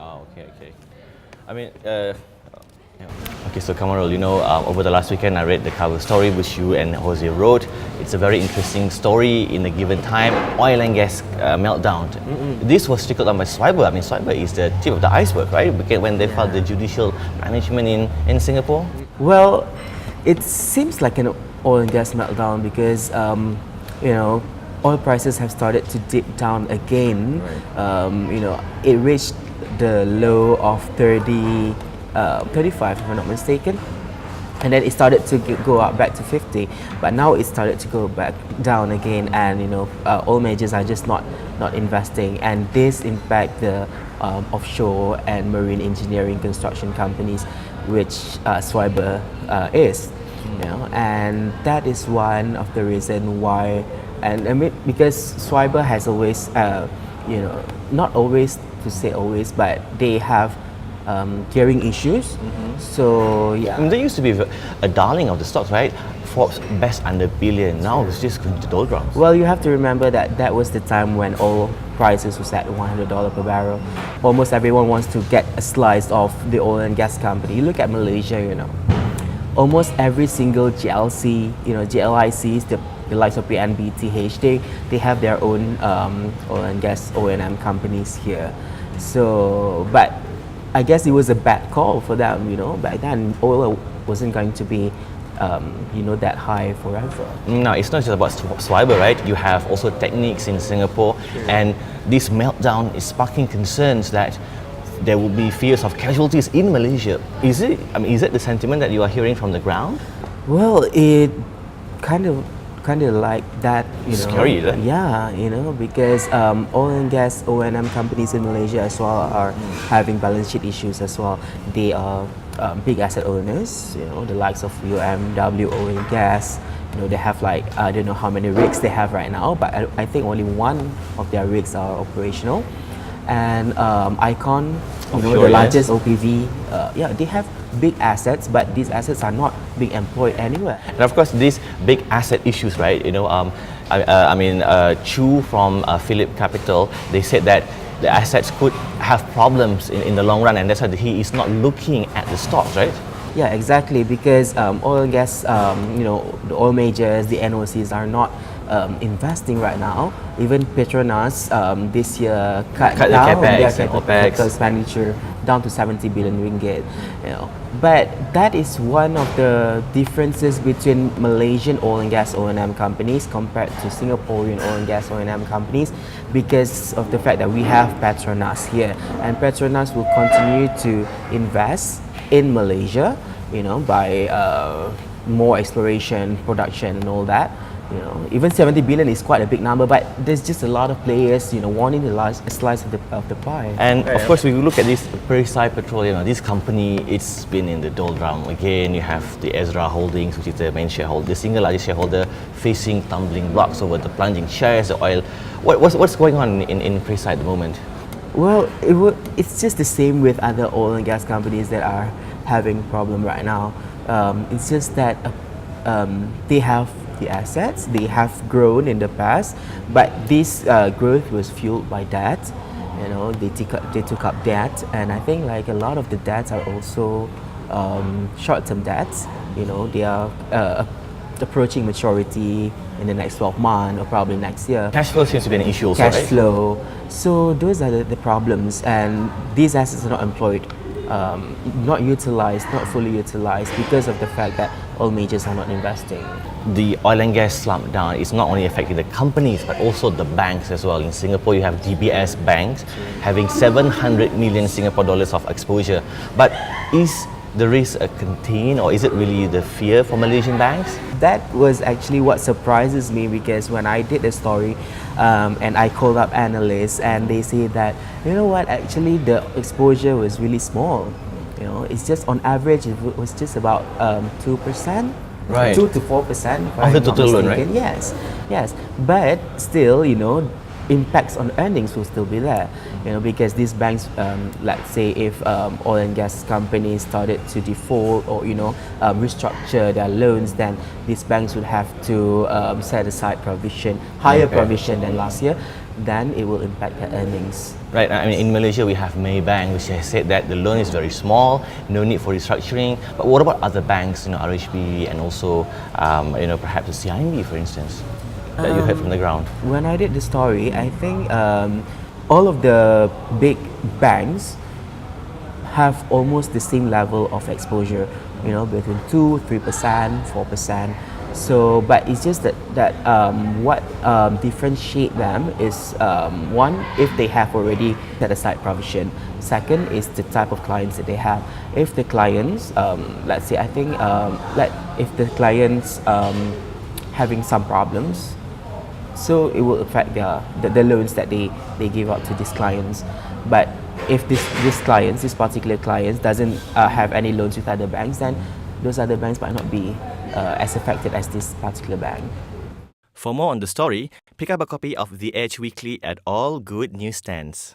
Oh, okay. I mean, yeah. Okay, so Kamarul, over the last weekend I read the cover story which you and Jose wrote. It's a very interesting story in a given time, oil and gas meltdown. This was trickled down by Swiber. I mean, Swiber is the tip of the iceberg, right? Because when they filed the judicial management in Singapore. Well, it seems like an oil and gas meltdown because, oil prices have started to dip down again. Right. It reached the low of 35 if I'm not mistaken, and then it started to go up back to 50, but now it started to go back down again, and oil majors are just not investing, and this impact the offshore and marine engineering construction companies, which Swiber is, and that is one of the reason why. And I mean, because Swiber has always, not always to say always, but they have clearing issues. So yeah. I mean, they used to be a darling of the stocks, right? Forbes best under billion. Now it's just going to doldrums. Well, you have to remember that was the time when oil prices was at $100 per barrel. Almost everyone wants to get a slice of the oil and gas company. You look at Malaysia, almost every single GLC, GLICs, the likes of PNBTH, they have their own oil and gas O&M companies here. So, but I guess it was a bad call for them, back then oil wasn't going to be that high forever. No, it's not just about Swiber, right? You have also Techniques in Singapore, and this meltdown is sparking concerns that there will be fears of casualties in Malaysia. Is it the sentiment that you are hearing from the ground? Well, it kind of like that, Scary, is it? Yeah, because oil and gas O&M companies in Malaysia as well are having balance sheet issues as well. They are big asset owners, the likes of UMW Oil and Gas. They have I don't know how many rigs they have right now, but I think only one of their rigs are operational. And Icon, the largest OPV, they have big assets, but these assets are not being employed anywhere. And of course, these big asset issues, right? Chu from Phillip Capital, they said that the assets could have problems in the long run, and that's why he is not looking at the stocks, right? Yeah, exactly, because oil and gas, the oil majors, the NOCs are not investing right now. Even Petronas this year cut down their their capital expenditure down to 70 billion ringgit. But that is one of the differences between Malaysian oil and gas O&M companies compared to Singaporean oil and gas O&M companies, because of the fact that we have Petronas here, and Petronas will continue to invest in Malaysia, by more exploration, production, and all that. Even 70 billion is quite a big number, but there's just a lot of players, wanting a slice of the pie. And of course, we look at this Perisai Petroleum. This company, it's been in the doldrum again. You have the Azhar Holdings, which is the main shareholder, the single largest shareholder, facing tumbling blocks over the plunging shares, the oil. What's going on in Perisai at the moment? Well, it's just the same with other oil and gas companies that are having problem right now. It's just that they have the assets, they have grown in the past, but this growth was fueled by debt. They took up debt, and I think a lot of the debts are also short-term debts. They are approaching maturity in the next 12 months or probably next year. Cash flow seems to be an issue also, Cash right? flow. So those are the problems, and these assets are not employed, not utilized, not fully utilized, because of the fact that oil majors are not investing. The oil and gas slump down is not only affecting the companies but also the banks as well. In Singapore, you have DBS banks having 700 million Singapore dollars of exposure. But is the risk contained, or is it really the fear for Malaysian banks? That was actually what surprises me, because when I did the story and I called up analysts, and they say that, actually the exposure was really small. It's just on average, it was just about 2%. Right. 2 to 4% of the total loan, right? Yes. But still, impacts on earnings will still be there. Because these banks, let's say if oil and gas companies started to default or restructure their loans, then these banks would have to set aside provision, higher provision than last year. Then it will impact their earnings. Right, I mean, in Malaysia we have Maybank, which has said that the loan is very small, no need for restructuring. But what about other banks, RHB and also, perhaps the CIMB, for instance, that you heard from the ground? When I did the story, I think all of the big banks have almost the same level of exposure, between 2, 3%, 4%. So, but it's just that what differentiate them is one, if they have already set aside provision. Second is the type of clients that they have. If the clients, let's say, I think, if the clients having some problems, so it will affect the loans that they give out to these clients. But if these particular clients doesn't have any loans with other banks, then those other banks might not be as affected as this particular bank. For more on the story, pick up a copy of The Edge Weekly at all good newsstands.